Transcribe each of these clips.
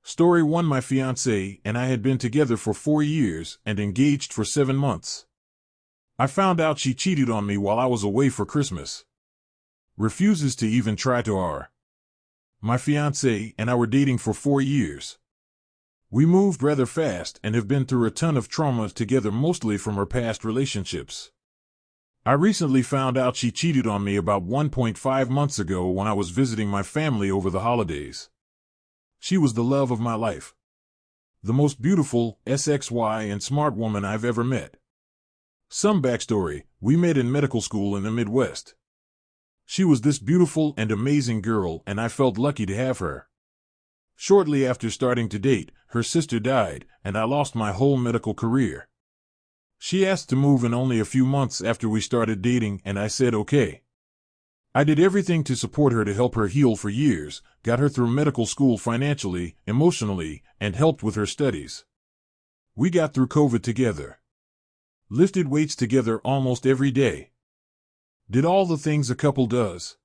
Story 1. My fiancé and I had been together for 4 years and engaged for 7 months. I found out she cheated on me while I was away for Christmas. Refuses to even try to R. My fiancé and I were dating for 4 years. We moved rather fast and have been through a ton of trauma together, mostly from her past relationships. I recently found out she cheated on me about 1.5 months ago when I was visiting my family over the holidays. She was the love of my life. The most beautiful, sexy and smart woman I've ever met. Some backstory: we met in medical school in the Midwest. She was this beautiful and amazing girl, and I felt lucky to have her. Shortly after starting to date, her sister died, and I lost my whole medical career. She asked to move in only a few months after we started dating, and I said okay. I did everything to support her, to help her heal for years, got her through medical school financially, emotionally, and helped with her studies. We got through COVID together. Lifted weights together almost every day. Did all the things a couple does.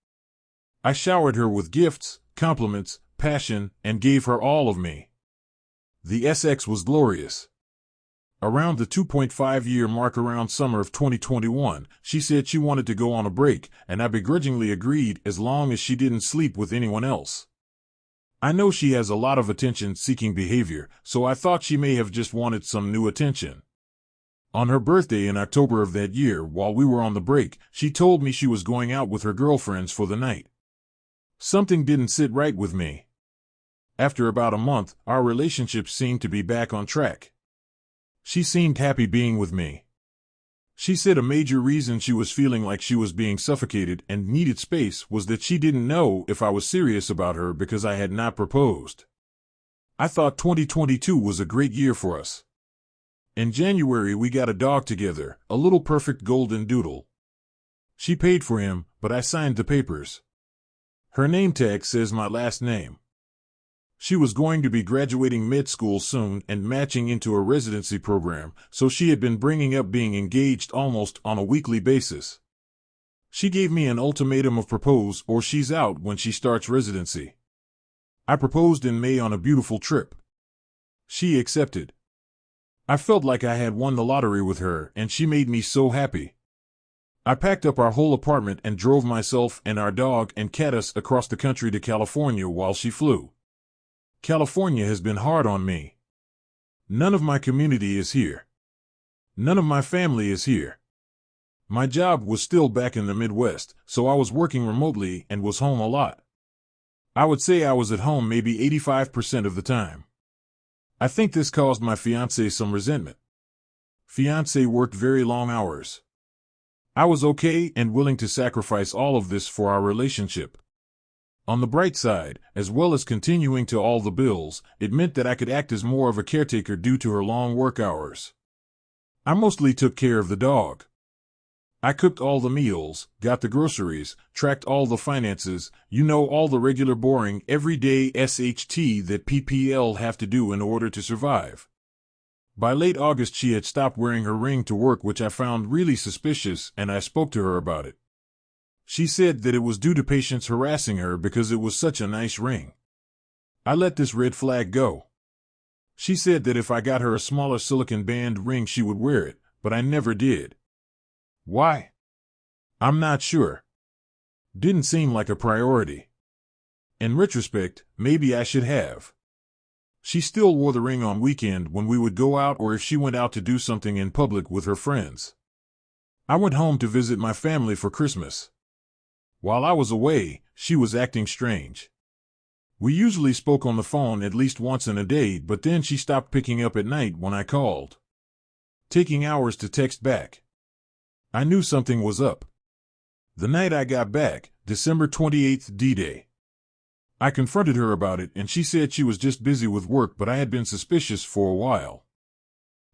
I showered her with gifts, compliments, passion, and gave her all of me. The SX was glorious. Around the 2.5-year mark, around summer of 2021, she said she wanted to go on a break, and I begrudgingly agreed as long as she didn't sleep with anyone else. I know she has a lot of attention-seeking behavior, so I thought she may have just wanted some new attention. On her birthday in October of that year, while we were on the break, she told me she was going out with her girlfriends for the night. Something didn't sit right with me. After about a month, our relationship seemed to be back on track. She seemed happy being with me. She said a major reason she was feeling like she was being suffocated and needed space was that she didn't know if I was serious about her because I had not proposed. I thought 2022 was a great year for us. In January we got a dog together, a little perfect golden doodle. She paid for him, but I signed the papers. Her name tag says my last name. She was going to be graduating med school soon and matching into a residency program, so she had been bringing up being engaged almost on a weekly basis. She gave me an ultimatum of propose or she's out when she starts residency. I proposed in May on a beautiful trip. She accepted. I felt like I had won the lottery with her, and she made me so happy. I packed up our whole apartment and drove myself and our dog and catus across the country to California while she flew. California has been hard on me. None of my community is here. None of my family is here. My job was still back in the Midwest, so I was working remotely and was home a lot. I would say I was at home maybe 85% of the time. I think this caused my fiancé some resentment. Fiancé worked very long hours. I was okay and willing to sacrifice all of this for our relationship. On the bright side, as well as continuing to all the bills, it meant that I could act as more of a caretaker due to her long work hours. I mostly took care of the dog. I cooked all the meals, got the groceries, tracked all the finances, all the regular boring, everyday SHT that PPL have to do in order to survive. By late August she had stopped wearing her ring to work, which I found really suspicious, and I spoke to her about it. She said that it was due to patients harassing her because it was such a nice ring. I let this red flag go. She said that if I got her a smaller silicone band ring she would wear it, but I never did. Why? I'm not sure. Didn't seem like a priority. In retrospect, maybe I should have. She still wore the ring on weekend when we would go out or if she went out to do something in public with her friends. I went home to visit my family for Christmas. While I was away, she was acting strange. We usually spoke on the phone at least once in a day, but then she stopped picking up at night when I called. Taking hours to text back. I knew something was up. The night I got back, December 28th, D-Day. I confronted her about it and she said she was just busy with work, but I had been suspicious for a while.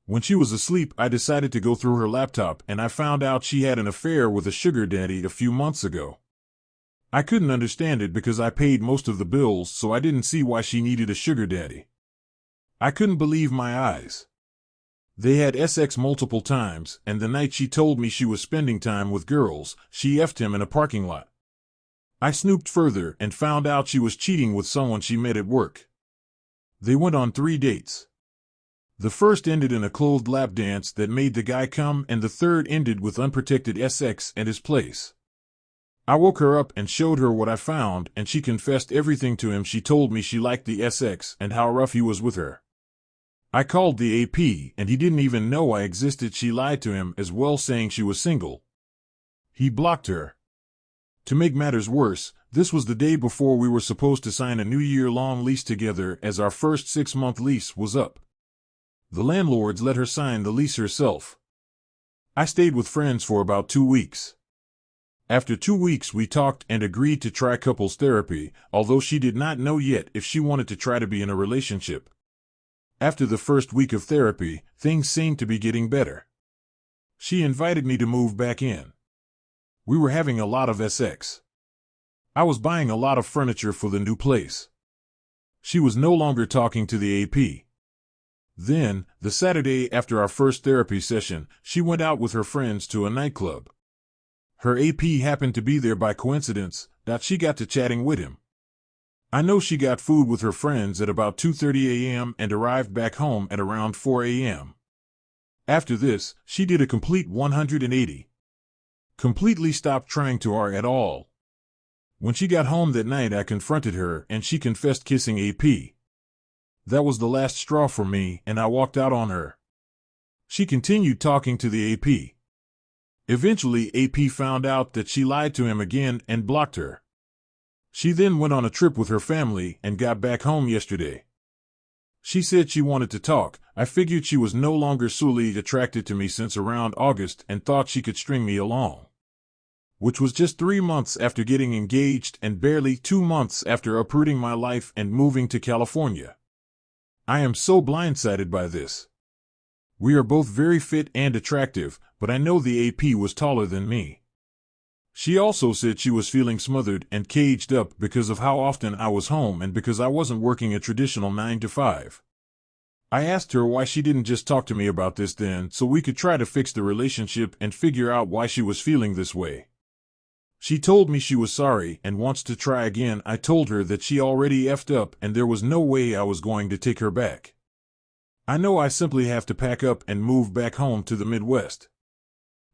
When she was asleep, I decided to go through her laptop and I found out she had an affair with a sugar daddy a few months ago. I couldn't understand it because I paid most of the bills, so I didn't see why she needed a sugar daddy. I couldn't believe my eyes. They had sex multiple times, and the night she told me she was spending time with girls, she effed him in a parking lot. I snooped further and found out she was cheating with someone she met at work. They went on 3 dates. The first ended in a clothed lap dance that made the guy come, and the third ended with unprotected sex at his place. I woke her up and showed her what I found, and she confessed everything to him. She told me she liked the sex and how rough he was with her. I called the AP, and he didn't even know I existed. She lied to him as well, saying she was single. He blocked her. To make matters worse, this was the day before we were supposed to sign a new year-long lease together, as our first 6-month lease was up. The landlords let her sign the lease herself. I stayed with friends for about 2 weeks. After 2 weeks we talked and agreed to try couples therapy, although she did not know yet if she wanted to try to be in a relationship. After the first week of therapy, things seemed to be getting better. She invited me to move back in. We were having a lot of sex. I was buying a lot of furniture for the new place. She was no longer talking to the AP. Then, the Saturday after our first therapy session, she went out with her friends to a nightclub. Her AP happened to be there by coincidence. She got to chatting with him. I know she got food with her friends at about 2:30 a.m. and arrived back home at around 4 a.m. After this, she did a complete 180. Completely stopped trying to R at all. When she got home that night, I confronted her and she confessed kissing AP. That was the last straw for me, and I walked out on her. She continued talking to the AP. Eventually, AP found out that she lied to him again and blocked her. She then went on a trip with her family and got back home yesterday. She said she wanted to talk. I figured she was no longer solely attracted to me since around August and thought she could string me along. Which was just 3 months after getting engaged and barely 2 months after uprooting my life and moving to California. I am so blindsided by this. We are both very fit and attractive, but I know the AP was taller than me. She also said she was feeling smothered and caged up because of how often I was home and because I wasn't working a traditional 9 to 5. I asked her why she didn't just talk to me about this then, so we could try to fix the relationship and figure out why she was feeling this way. She told me she was sorry and wants to try again. I told her that she already effed up and there was no way I was going to take her back. I know I simply have to pack up and move back home to the Midwest.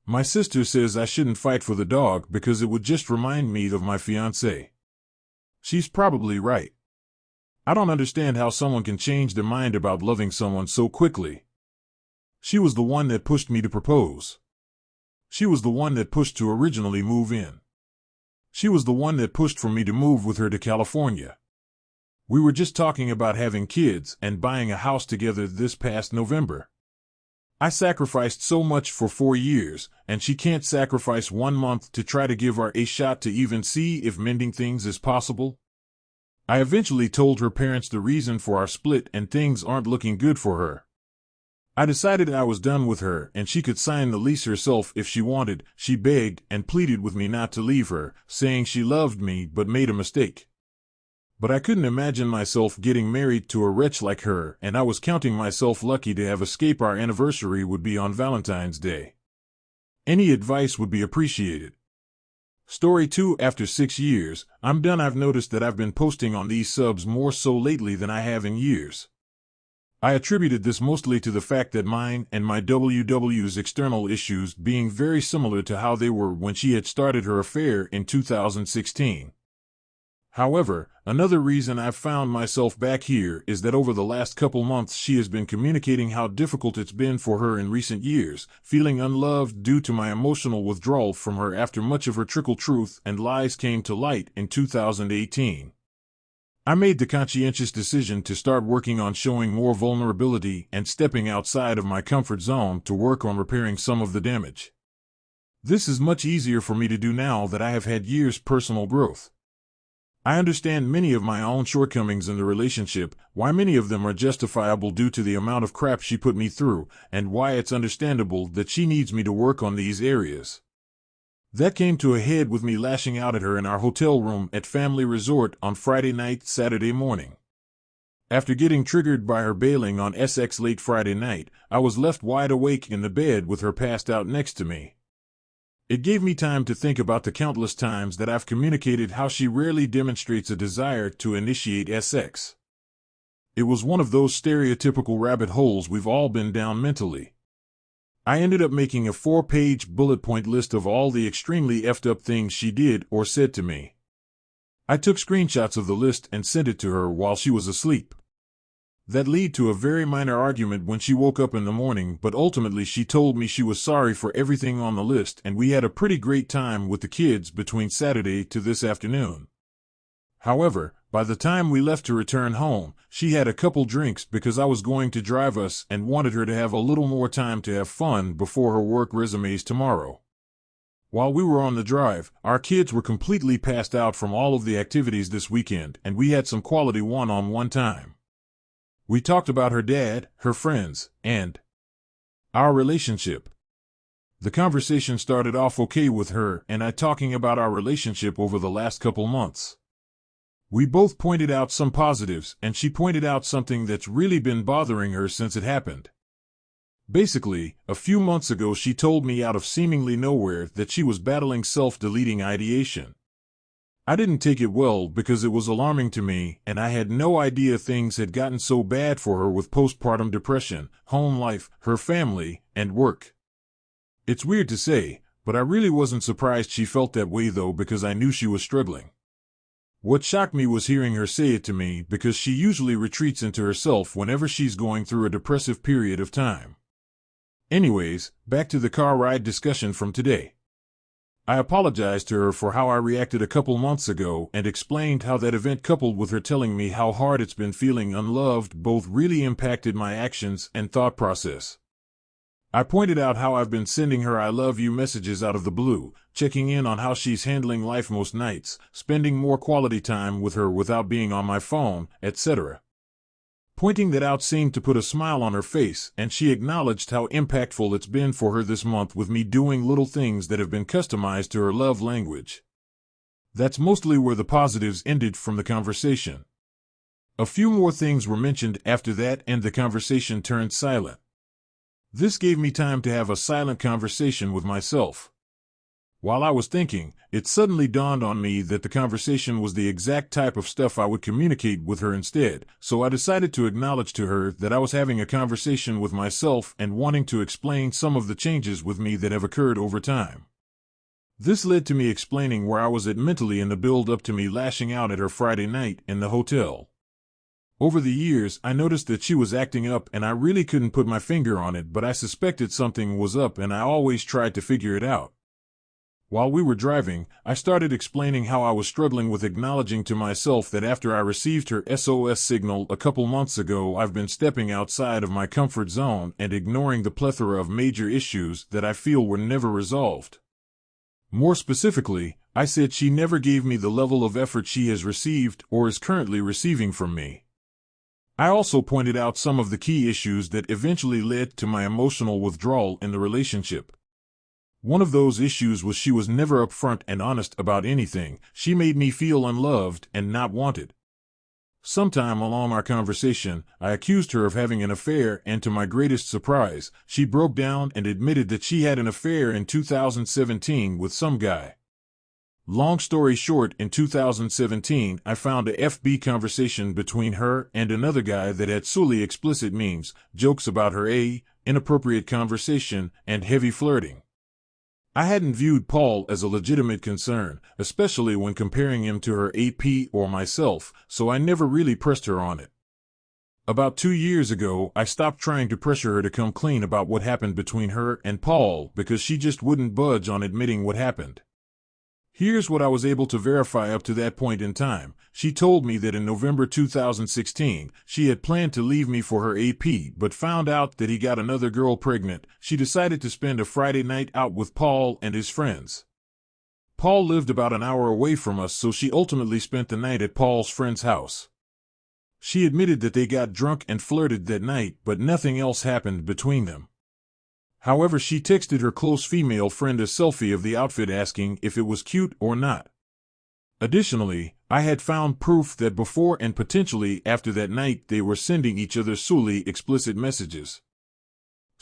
My sister says I shouldn't fight for the dog because it would just remind me of my fiancé. She's probably right. I don't understand how someone can change their mind about loving someone so quickly. She was the one that pushed me to propose. She was the one that pushed to originally move in. She was the one that pushed for me to move with her to California. We were just talking about having kids and buying a house together this past November. I sacrificed so much for 4 years, and she can't sacrifice 1 month to try to give her a shot to even see if mending things is possible. I eventually told her parents the reason for our split and things aren't looking good for her. I decided I was done with her and she could sign the lease herself if she wanted. She begged and pleaded with me not to leave her, saying she loved me but made a mistake. But I couldn't imagine myself getting married to a wretch like her, and I was counting myself lucky to have escaped. Our anniversary would be on Valentine's Day. Any advice would be appreciated. Story 2. After 6 years, I'm done. I've noticed that I've been posting on these subs more so lately than I have in years. I attributed this mostly to the fact that mine and my WW's external issues being very similar to how they were when she had started her affair in 2016. However, another reason I've found myself back here is that over the last couple months she has been communicating how difficult it's been for her in recent years, feeling unloved due to my emotional withdrawal from her after much of her trickle truth and lies came to light in 2018. I made the conscientious decision to start working on showing more vulnerability and stepping outside of my comfort zone to work on repairing some of the damage. This is much easier for me to do now that I have had years personal growth. I understand many of my own shortcomings in the relationship, why many of them are justifiable due to the amount of crap she put me through, and why it's understandable that she needs me to work on these areas. That came to a head with me lashing out at her in our hotel room at Family Resort on Friday night, Saturday morning. After getting triggered by her bailing on SX late Friday night, I was left wide awake in the bed with her passed out next to me. It gave me time to think about the countless times that I've communicated how she rarely demonstrates a desire to initiate sex. It was one of those stereotypical rabbit holes we've all been down mentally. I ended up making a 4-page bullet point list of all the extremely effed up things she did or said to me. I took screenshots of the list and sent it to her while she was asleep. That led to a very minor argument when she woke up in the morning, but ultimately she told me she was sorry for everything on the list, and we had a pretty great time with the kids between Saturday to this afternoon. However, by the time we left to return home, she had a couple drinks because I was going to drive us and wanted her to have a little more time to have fun before her work resumes tomorrow. While we were on the drive, our kids were completely passed out from all of the activities this weekend, and we had some quality one-on-one time. We talked about her dad, her friends, and our relationship. The conversation started off okay with her and I talking about our relationship over the last couple months. We both pointed out some positives, and she pointed out something that's really been bothering her since it happened. Basically, a few months ago she told me out of seemingly nowhere that she was battling self-deleting ideation. I didn't take it well because it was alarming to me, and I had no idea things had gotten so bad for her with postpartum depression, home life, her family, and work. It's weird to say, but I really wasn't surprised she felt that way though, because I knew she was struggling. What shocked me was hearing her say it to me, because she usually retreats into herself whenever she's going through a depressive period of time. Anyways, back to the car ride discussion from today. I apologized to her for how I reacted a couple months ago and explained how that event, coupled with her telling me how hard it's been feeling unloved, both really impacted my actions and thought process. I pointed out how I've been sending her I love you messages out of the blue, checking in on how she's handling life most nights, spending more quality time with her without being on my phone, etc. Pointing that out seemed to put a smile on her face, and she acknowledged how impactful it's been for her this month with me doing little things that have been customized to her love language. That's mostly where the positives ended from the conversation. A few more things were mentioned after that and the conversation turned silent. This gave me time to have a silent conversation with myself. While I was thinking, it suddenly dawned on me that the conversation was the exact type of stuff I would communicate with her instead, so I decided to acknowledge to her that I was having a conversation with myself and wanting to explain some of the changes with me that have occurred over time. This led to me explaining where I was at mentally in the build-up to me lashing out at her Friday night in the hotel. Over the years, I noticed that she was acting up and I really couldn't put my finger on it, but I suspected something was up and I always tried to figure it out. While we were driving, I started explaining how I was struggling with acknowledging to myself that after I received her SOS signal a couple months ago, I've been stepping outside of my comfort zone and ignoring the plethora of major issues that I feel were never resolved. More specifically, I said she never gave me the level of effort she has received or is currently receiving from me. I also pointed out some of the key issues that eventually led to my emotional withdrawal in the relationship. One of those issues was she was never upfront and honest about anything. She made me feel unloved and not wanted. Sometime along our conversation, I accused her of having an affair, and to my greatest surprise, she broke down and admitted that she had an affair in 2017 with some guy. Long story short, in 2017, I found a FB conversation between her and another guy that had solely explicit memes, jokes about her inappropriate conversation, and heavy flirting. I hadn't viewed Paul as a legitimate concern, especially when comparing him to her AP or myself, so I never really pressed her on it. About 2 years ago, I stopped trying to pressure her to come clean about what happened between her and Paul because she just wouldn't budge on admitting what happened. Here's what I was able to verify up to that point in time. She told me that in November 2016, she had planned to leave me for her AP, but found out that he got another girl pregnant. She decided to spend a Friday night out with Paul and his friends. Paul lived about an hour away from us, so she ultimately spent the night at Paul's friend's house. She admitted that they got drunk and flirted that night, but nothing else happened between them. However, she texted her close female friend a selfie of the outfit asking if it was cute or not. Additionally, I had found proof that before and potentially after that night they were sending each other solely explicit messages.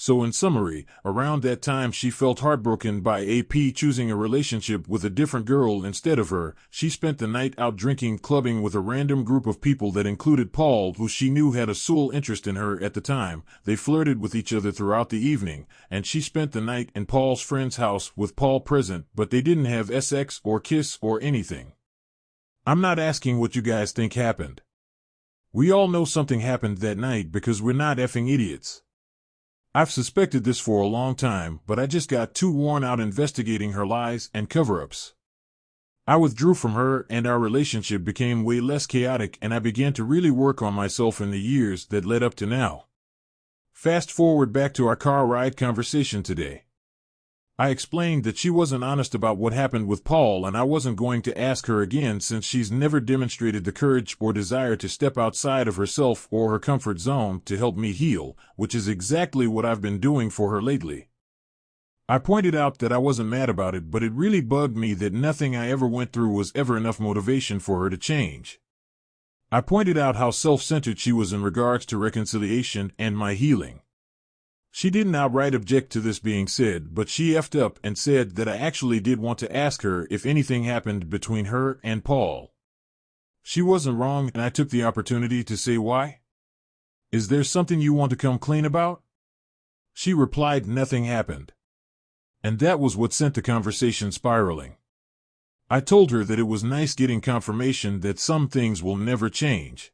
So in summary, around that time she felt heartbroken by AP choosing a relationship with a different girl instead of her. She spent the night out drinking, clubbing with a random group of people that included Paul, who she knew had a sole interest in her at the time. They flirted with each other throughout the evening, and she spent the night in Paul's friend's house with Paul present, but they didn't have sex or kiss or anything. I'm not asking what you guys think happened. We all know something happened that night because we're not effing idiots. I've suspected this for a long time, but I just got too worn out investigating her lies and cover-ups. I withdrew from her and our relationship became way less chaotic, and I began to really work on myself in the years that led up to now. Fast forward back to our car ride conversation today. I explained that she wasn't honest about what happened with Paul, and I wasn't going to ask her again since she's never demonstrated the courage or desire to step outside of herself or her comfort zone to help me heal, which is exactly what I've been doing for her lately. I pointed out that I wasn't mad about it, but it really bugged me that nothing I ever went through was ever enough motivation for her to change. I pointed out how self-centered she was in regards to reconciliation and my healing. She didn't outright object to this being said, but she effed up and said that I actually did want to ask her if anything happened between her and Paul. She wasn't wrong, and I took the opportunity to say why. Is there something you want to come clean about? She replied nothing happened. And that was what sent the conversation spiraling. I told her that it was nice getting confirmation that some things will never change.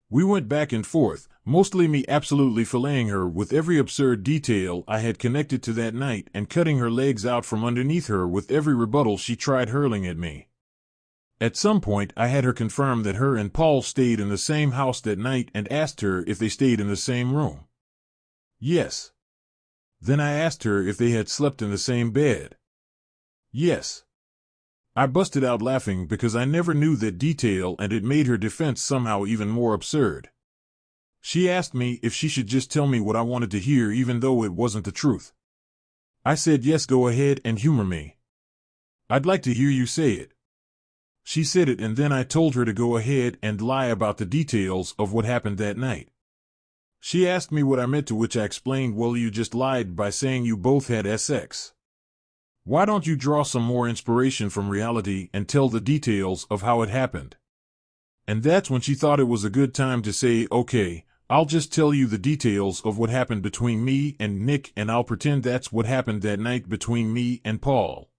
We went back and forth, mostly me absolutely filleting her with every absurd detail I had connected to that night and cutting her legs out from underneath her with every rebuttal she tried hurling at me. At some point, I had her confirm that her and Paul stayed in the same house that night and asked her if they stayed in the same room. Yes. Then I asked her if they had slept in the same bed. Yes. I busted out laughing because I never knew that detail, and it made her defense somehow even more absurd. She asked me if she should just tell me what I wanted to hear even though it wasn't the truth. I said yes, go ahead and humor me. I'd like to hear you say it. She said it, and then I told her to go ahead and lie about the details of what happened that night. She asked me what I meant, to which I explained, well, you just lied by saying you both had sex. Why don't you draw some more inspiration from reality and tell the details of how it happened? And that's when she thought it was a good time to say, okay, I'll just tell you the details of what happened between me and Nick, and I'll pretend that's what happened that night between me and Paul.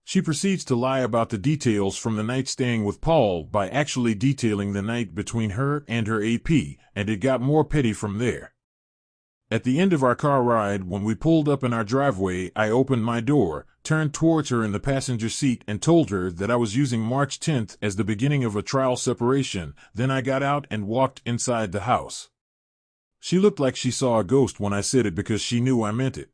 She proceeds to lie about the details from the night staying with Paul by actually detailing the night between her and her AP, and it got more petty from there. At the end of our car ride, when we pulled up in our driveway, I opened my door, turned towards her in the passenger seat, and told her that I was using March 10th as the beginning of a trial separation. Then I got out and walked inside the house. She looked like she saw a ghost when I said it because she knew I meant it.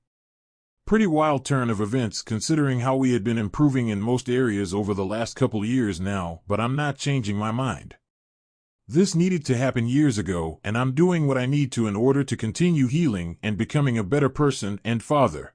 Pretty wild turn of events considering how we had been improving in most areas over the last couple years now, but I'm not changing my mind. This needed to happen years ago, and I'm doing what I need to in order to continue healing and becoming a better person and father.